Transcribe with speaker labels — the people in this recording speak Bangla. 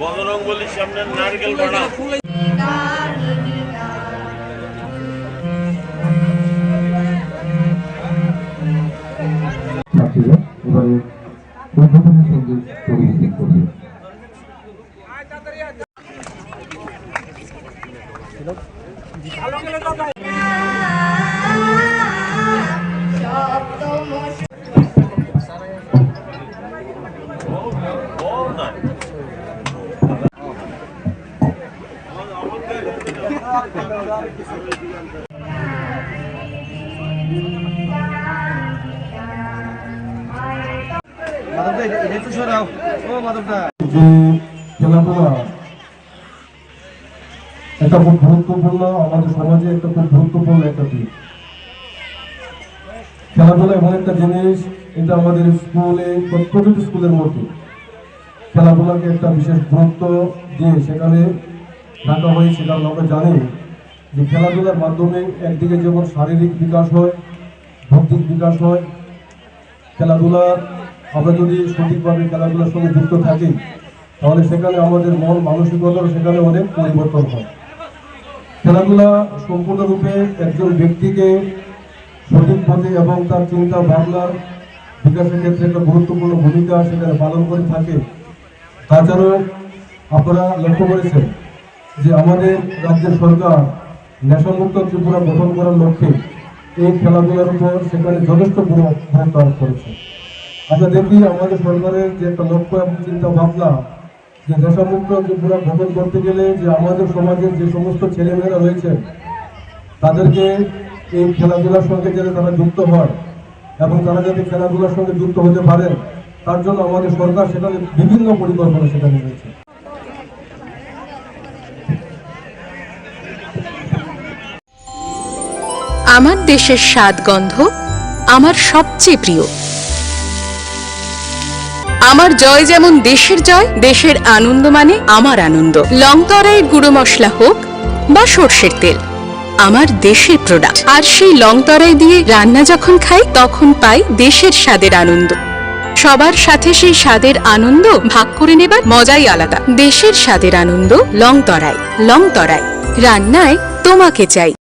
Speaker 1: বজরঙ্গলির সামনে নারকেল বাড়া
Speaker 2: এবারে উদ্বোধনী সঙ্গীত পরিবেশন করবে। খেলাধুলা এটা খুব গুরুত্বপূর্ণ, আমাদের সমাজে একটা খুব গুরুত্বপূর্ণ একটা দিক। খেলাধুলা এমন একটা জিনিস, এটা আমাদের স্কুলে প্রতিটি স্কুলের মধ্যে খেলাধুলাকে একটা বিশেষ গুরুত্ব দিয়ে সেখানে রাখা হয়েছে। কারণ আমরা জানি যে খেলাধুলার মাধ্যমে একদিকে যেমন শারীরিক বিকাশ হয়, বৌদ্ধিক বিকাশ হয়। খেলাধুলা আমরা যদি সঠিকভাবে খেলাধুলার সঙ্গে যুক্ত থাকি তাহলে সেখানে আমাদের মন মানসিকতার সেখানে অনেক পরিবর্তন হয়। খেলাধুলা সম্পূর্ণরূপে একজন ব্যক্তিকে সঠিক পথে এবং তার চিন্তা ভাবনার বিকাশের ক্ষেত্রে একটা গুরুত্বপূর্ণ ভূমিকা সেখানে পালন করে থাকে। তাছাড়াও আপনারা লক্ষ্য করেছেন যে আমাদের রাজ্যের সরকার নেশামুক্ত ত্রিপুরা গঠন করার লক্ষ্যে এই খেলাধুলার উপর সেখানে যথেষ্ট গুরুত্ব আরোপ করেছে। আমরা দেখি আমাদের সরকারের যে একটা লক্ষ্য এবং চিন্তা ভাবনা যে নেশামুক্ত ত্রিপুরা গঠন করতে গেলে যে আমাদের সমাজের যে সমস্ত ছেলেমেয়েরা রয়েছে তাদেরকে এই খেলাধুলার সঙ্গে যাতে তারা যুক্ত হয় এবং তারা যাতে খেলাধুলার সঙ্গে যুক্ত হতে পারেন তার জন্য আমাদের সরকার সেখানে বিভিন্ন পরিকল্পনা সেখানে রয়েছে।
Speaker 3: আমার দেশের স্বাদ গন্ধ আমার সবচেয়ে প্রিয়। আমার জয় যেমন দেশের জয়, দেশের আনন্দ মানে আমার আনন্দ। লংতরাইয়ের গুঁড়ো মশলা হোক বা সর্ষের তেল, আমার দেশের প্রোডাক্ট। আর সেই লংতরাই দিয়ে রান্না যখন খাই তখন পাই দেশের স্বাদের আনন্দ। সবার সাথে সেই স্বাদের আনন্দ ভাগ করে নেবার মজাই আলাদা। দেশের স্বাদের আনন্দ লংতরাই। লংতরাই, রান্নায় তোমাকে চাই।